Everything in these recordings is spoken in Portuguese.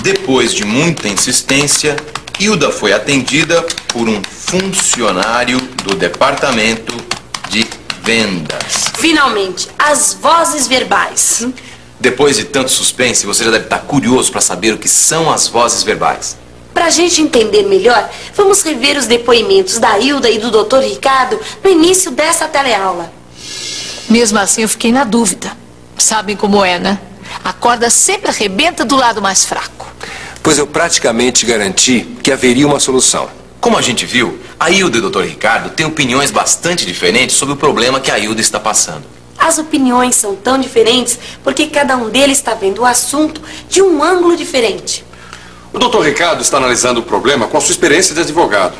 Depois de muita insistência, Hilda foi atendida por um funcionário do departamento de vendas. Finalmente, as vozes verbais. Depois de tanto suspense, você já deve estar curioso para saber o que são as vozes verbais. Para a gente entender melhor, vamos rever os depoimentos da Hilda e do Dr. Ricardo no início dessa teleaula. Mesmo assim, eu fiquei na dúvida. Sabem como é, né? A corda sempre arrebenta do lado mais fraco. Pois eu praticamente garanti que haveria uma solução. Como a gente viu, a Hilda e o Dr. Ricardo têm opiniões bastante diferentes sobre o problema que a Hilda está passando. As opiniões são tão diferentes porque cada um deles está vendo o assunto de um ângulo diferente. O Dr. Ricardo está analisando o problema com a sua experiência de advogado.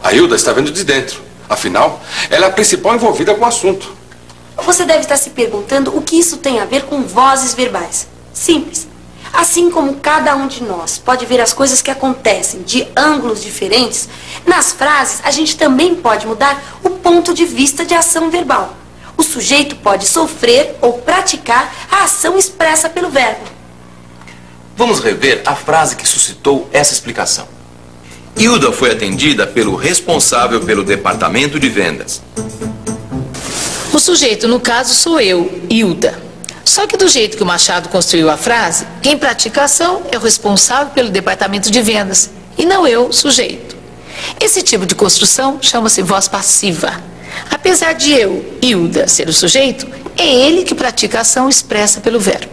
A Hilda está vendo de dentro. Afinal, ela é a principal envolvida com o assunto. Você deve estar se perguntando o que isso tem a ver com vozes verbais. Simples. Assim como cada um de nós pode ver as coisas que acontecem de ângulos diferentes, nas frases a gente também pode mudar o ponto de vista de ação verbal. O sujeito pode sofrer ou praticar a ação expressa pelo verbo. Vamos rever a frase que suscitou essa explicação. Hilda foi atendida pelo responsável pelo departamento de vendas. O sujeito, no caso, sou eu, Hilda. Só que do jeito que o Machado construiu a frase, quem pratica a ação é o responsável pelo departamento de vendas, e não eu, sujeito. Esse tipo de construção chama-se voz passiva. Apesar de eu, Hilda, ser o sujeito, é ele que pratica a ação expressa pelo verbo.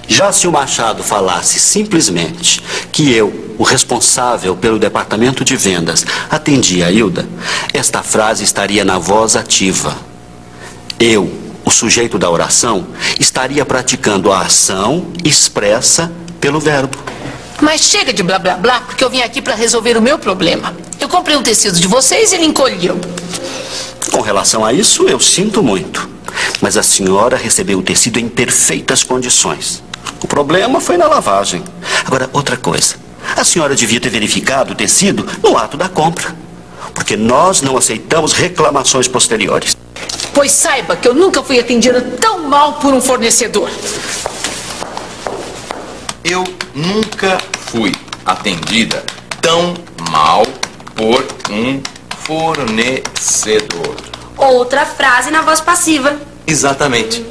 Já se o Machado falasse simplesmente que eu, o responsável pelo departamento de vendas, atendia a Hilda, esta frase estaria na voz ativa. Eu, o sujeito da oração, estaria praticando a ação expressa pelo verbo. Mas chega de blá blá blá, porque eu vim aqui para resolver o meu problema. Eu comprei um tecido de vocês e ele encolheu. Com relação a isso, eu sinto muito. Mas a senhora recebeu o tecido em perfeitas condições. O problema foi na lavagem. Agora, outra coisa. A senhora devia ter verificado o tecido no ato da compra. Porque nós não aceitamos reclamações posteriores. Pois saiba que eu nunca fui atendida tão mal por um fornecedor. Eu nunca fui atendida tão mal por um fornecedor. Outra frase na voz passiva. Exatamente.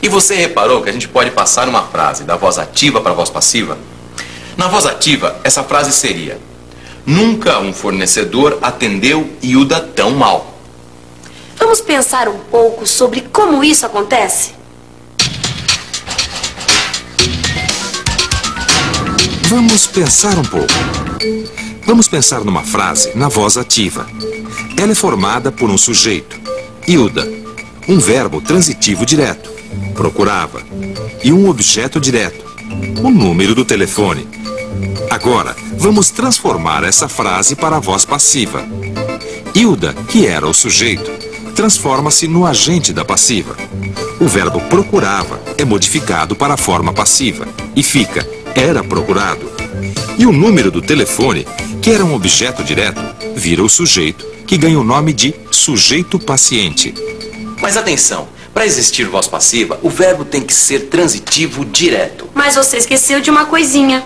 E você reparou que a gente pode passar uma frase da voz ativa para a voz passiva? Na voz ativa, essa frase seria: nunca um fornecedor atendeu Hilda tão mal. Vamos pensar um pouco sobre como isso acontece? Vamos pensar um pouco. Vamos pensar numa frase na voz ativa. Ela é formada por um sujeito, Hilda, um verbo transitivo direto, procurava, e um objeto direto, o número do telefone. Agora, vamos transformar essa frase para a voz passiva. Hilda, que era o sujeito, transforma-se no agente da passiva. O verbo procurava é modificado para a forma passiva e fica era procurado. E o número do telefone, que era um objeto direto, vira o sujeito, que ganha o nome de sujeito paciente. Mas atenção, para existir voz passiva, o verbo tem que ser transitivo direto. Mas você esqueceu de uma coisinha.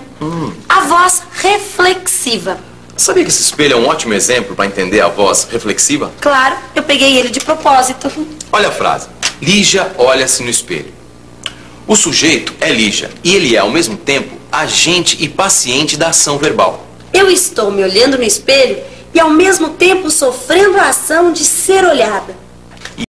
A voz reflexiva. Sabia que esse espelho é um ótimo exemplo para entender a voz reflexiva? Claro, eu peguei ele de propósito. Olha a frase. Lígia olha-se no espelho. O sujeito é Lígia e ele é, ao mesmo tempo, agente e paciente da ação verbal. Eu estou me olhando no espelho e, ao mesmo tempo, sofrendo a ação de ser olhada.